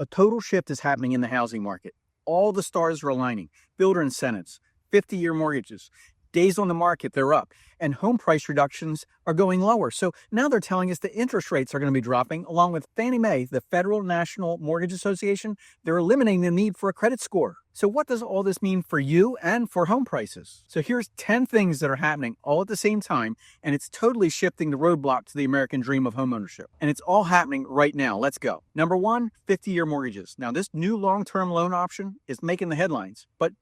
A total shift is happening in the housing market. All the stars are aligning. Builder incentives, 50-year mortgages, days on the market, they're up, and home price reductions are going lower. So now they're telling us that interest rates are going to be dropping, along with Fannie Mae, the Federal National Mortgage Association. They're eliminating the need for a credit score. So what does all this mean for you and for home prices? So here's 10 things that are happening all at the same time, and it's totally shifting the roadblock to the American dream of homeownership. And it's all happening right now. Let's go. Number one, 50-year mortgages. Now, this new long-term loan option is making the headlines, but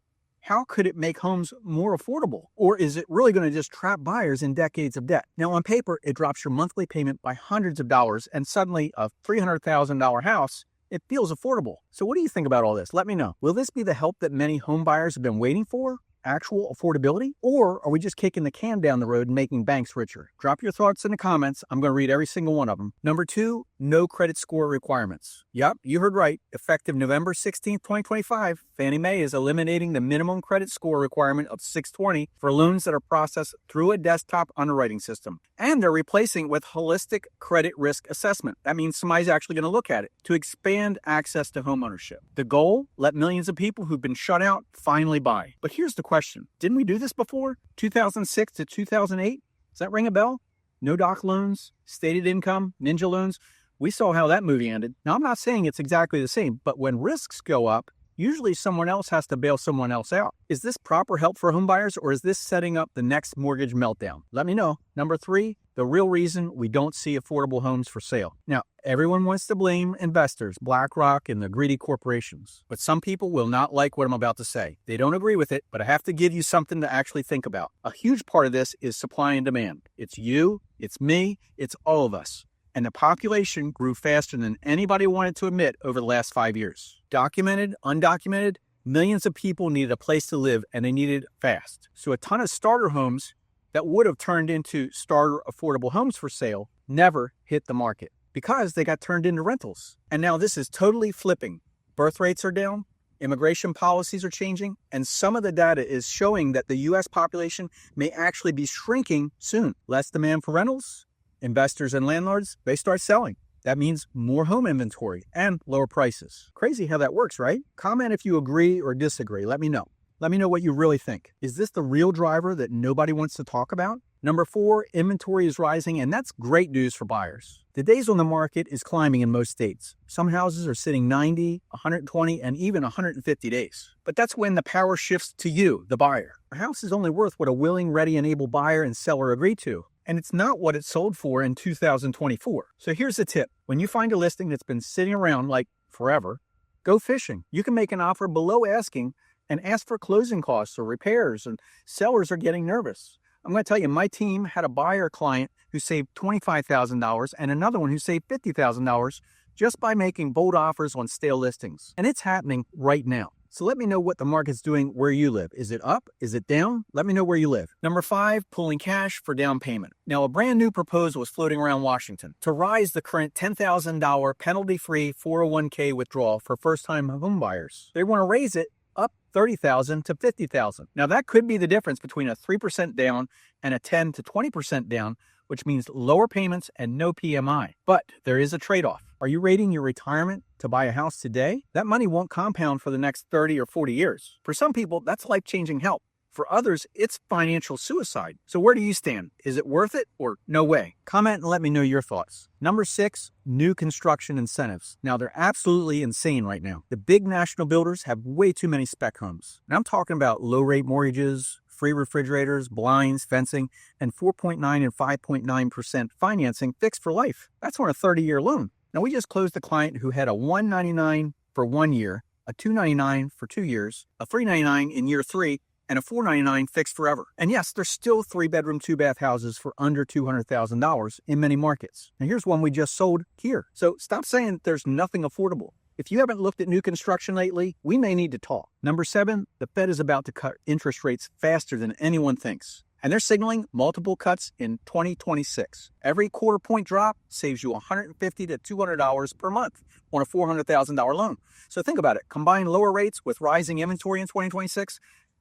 how could it make homes more affordable? Or is it really going to just trap buyers in decades of debt? Now, on paper, it drops your monthly payment by hundreds of dollars, and suddenly a $300,000 house, it feels affordable. So what do you think about all this? Let me know. Will this be the help that many home buyers have been waiting for? Actual affordability? Or are we just kicking the can down the road and making banks richer? Drop your thoughts in the comments. I'm going to read every single one of them. Number two, no credit score requirements. Yep, you heard right. Effective November 16th, 2025, Fannie Mae is eliminating the minimum credit score requirement of 620 for loans that are processed through a desktop underwriting system. And they're replacing it with holistic credit risk assessment. That means somebody's actually going to look at it to expand access to homeownership. The goal? Let millions of people who've been shut out finally buy. But here's the question. Didn't we do this before? 2006 to 2008? Does that ring a bell? No doc loans, stated income, ninja loans. We saw how that movie ended. Now, I'm not saying it's exactly the same, but when risks go up, usually someone else has to bail someone else out. Is this proper help for homebuyers, or is this setting up the next mortgage meltdown? Let me know. Number three, the real reason we don't see affordable homes for sale. Now, everyone wants to blame investors, BlackRock and the greedy corporations. But some people will not like what I'm about to say. They don't agree with it, but I have to give you something to actually think about. A huge part of this is supply and demand. It's you, it's me, it's all of us. And the population grew faster than anybody wanted to admit over the last 5 years. Documented, undocumented, millions of people needed a place to live, and they needed it fast. So a ton of starter homes that would have turned into starter affordable homes for sale never hit the market because they got turned into rentals. And now this is totally flipping. Birth rates are down, immigration policies are changing, and some of the data is showing that the U.S. population may actually be shrinking soon. Less demand for rentals. Investors and landlords, they start selling. That means more home inventory and lower prices. Crazy how that works, right? Comment if you agree or disagree. Let me know. Let me know what you really think. Is this the real driver that nobody wants to talk about? Number four, inventory is rising, and that's great news for buyers. The days on the market is climbing in most states. Some houses are sitting 90, 120, and even 150 days. But that's when the power shifts to you, the buyer. A house is only worth what a willing, ready, and able buyer and seller agree to. And it's not what it sold for in 2024. So here's the tip. When you find a listing that's been sitting around like forever, go fishing. You can make an offer below asking and ask for closing costs or repairs, and sellers are getting nervous. I'm going to tell you, my team had a buyer client who saved $25,000 and another one who saved $50,000 just by making bold offers on stale listings. And it's happening right now. So let me know what the market's doing where you live. Is it up? Is it down? Let me know where you live. Number five, pulling cash for down payment. Now, a brand new proposal was floating around Washington to rise the current $10,000 penalty-free 401k withdrawal for first-time home buyers. They want to raise it up $30,000 to $50,000. Now, that could be the difference between a 3% down and a 10 to 20% down, which means lower payments and no PMI. But there is a trade-off. Are you rating your retirement to buy a house today? That money won't compound for the next 30 or 40 years. For some people, that's life-changing help. For others, it's financial suicide. So where do you stand? Is it worth it or no way? Comment and let me know your thoughts. Number six, new construction incentives. Now, they're absolutely insane right now. The big national builders have way too many spec homes. And I'm talking about low-rate mortgages, free refrigerators, blinds, fencing, and 4.9 and 5.9% financing fixed for life. That's on a 30-year loan. Now, we just closed a client who had a $199 for 1 year, a $299 for 2 years, a $399 in year 3, and a $499 fixed forever. And yes, there's still 3-bedroom, 2-bath houses for under $200,000 in many markets. Now, here's one we just sold here. So stop saying there's nothing affordable. If you haven't looked at new construction lately, we may need to talk. Number seven, the Fed is about to cut interest rates faster than anyone thinks. And they're signaling multiple cuts in 2026. Every quarter point drop saves you $150 to $200 per month on a $400,000 loan. So think about it. Combine lower rates with rising inventory in 2026,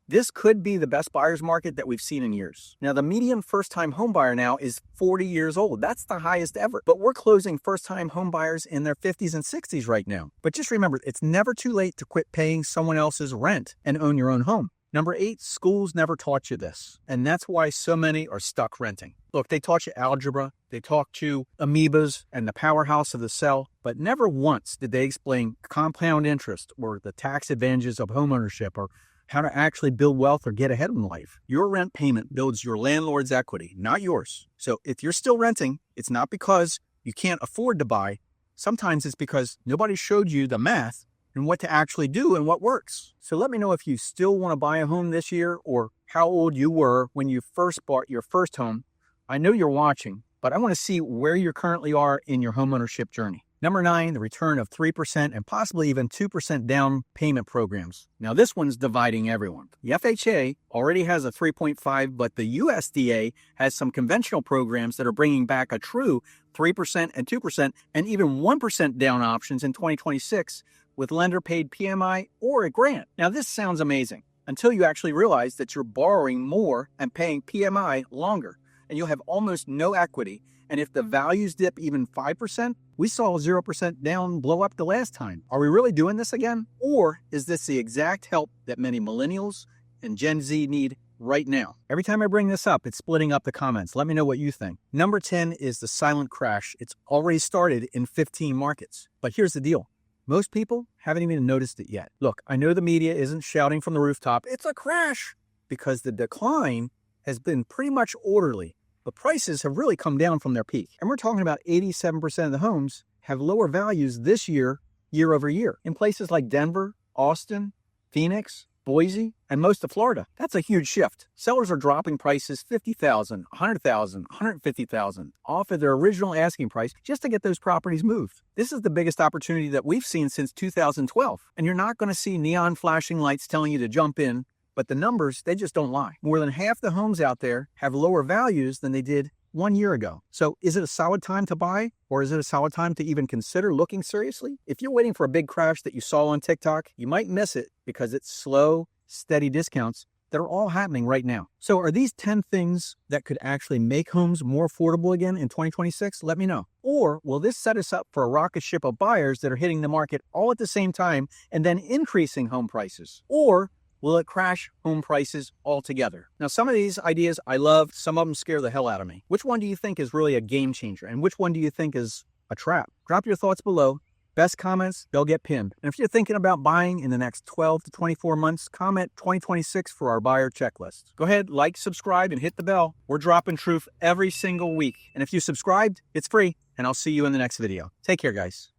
This could be the best buyer's market that we've seen in years. Now, the median first-time home buyer now is 40 years old. That's the highest ever. But we're closing first-time home buyers in their 50s and 60s right now. But just remember, it's never too late to quit paying someone else's rent and own your own home. Number 8, schools never taught you this. And that's why so many are stuck renting. Look, they taught you algebra, they taught you amoebas and the powerhouse of the cell, but never once did they explain compound interest or the tax advantages of homeownership or how to actually build wealth or get ahead in life. Your rent payment builds your landlord's equity, not yours. So if you're still renting, it's not because you can't afford to buy. Sometimes it's because nobody showed you the math and what to actually do and what works. So let me know if you still want to buy a home this year or how old you were when you first bought your first home. I know you're watching, but I want to see where you currently are in your homeownership journey. Number 9, the return of 3% and possibly even 2% down payment programs. Now this one's dividing everyone. The FHA already has a 3.5, but the USDA has some conventional programs that are bringing back a true 3% and 2% and even 1% down options in 2026 with lender-paid PMI or a grant. Now this sounds amazing until you actually realize that you're borrowing more and paying PMI longer, and you'll have almost no equity. And if the values dip even 5%, we saw 0% down blow up the last time. Are we really doing this again? Or is this the exact help that many millennials and Gen Z need right now? Every time I bring this up, it's splitting up the comments. Let me know what you think. Number 10 is the silent crash. It's already started in 15 markets. But here's the deal. Most people haven't even noticed it yet. Look, I know the media isn't shouting from the rooftop, it's a crash, because the decline has been pretty much orderly. But prices have really come down from their peak. And we're talking about 87% of the homes have lower values this year, year over year. In places like Denver, Austin, Phoenix, Boise, and most of Florida. That's a huge shift. Sellers are dropping prices $50,000, $100,000, $150,000 off of their original asking price just to get those properties moved. This is the biggest opportunity that we've seen since 2012. And you're not going to see neon flashing lights telling you to jump in. But the numbers, they just don't lie. More than half the homes out there have lower values than they did 1 year ago. So is it a solid time to buy, or is it a solid time to even consider looking seriously? If you're waiting for a big crash that you saw on TikTok, you might miss it because it's slow, steady discounts that are all happening right now. So are these 10 things that could actually make homes more affordable again in 2026? Let me know. Or will this set us up for a rocket ship of buyers that are hitting the market all at the same time and then increasing home prices? Or will it crash home prices altogether? Now, some of these ideas I love, some of them scare the hell out of me. Which one do you think is really a game changer? And which one do you think is a trap? Drop your thoughts below. Best comments, they'll get pinned. And if you're thinking about buying in the next 12 to 24 months, comment 2026 for our buyer checklist. Go ahead, like, subscribe, and hit the bell. We're dropping truth every single week. And if you subscribed, it's free. And I'll see you in the next video. Take care, guys.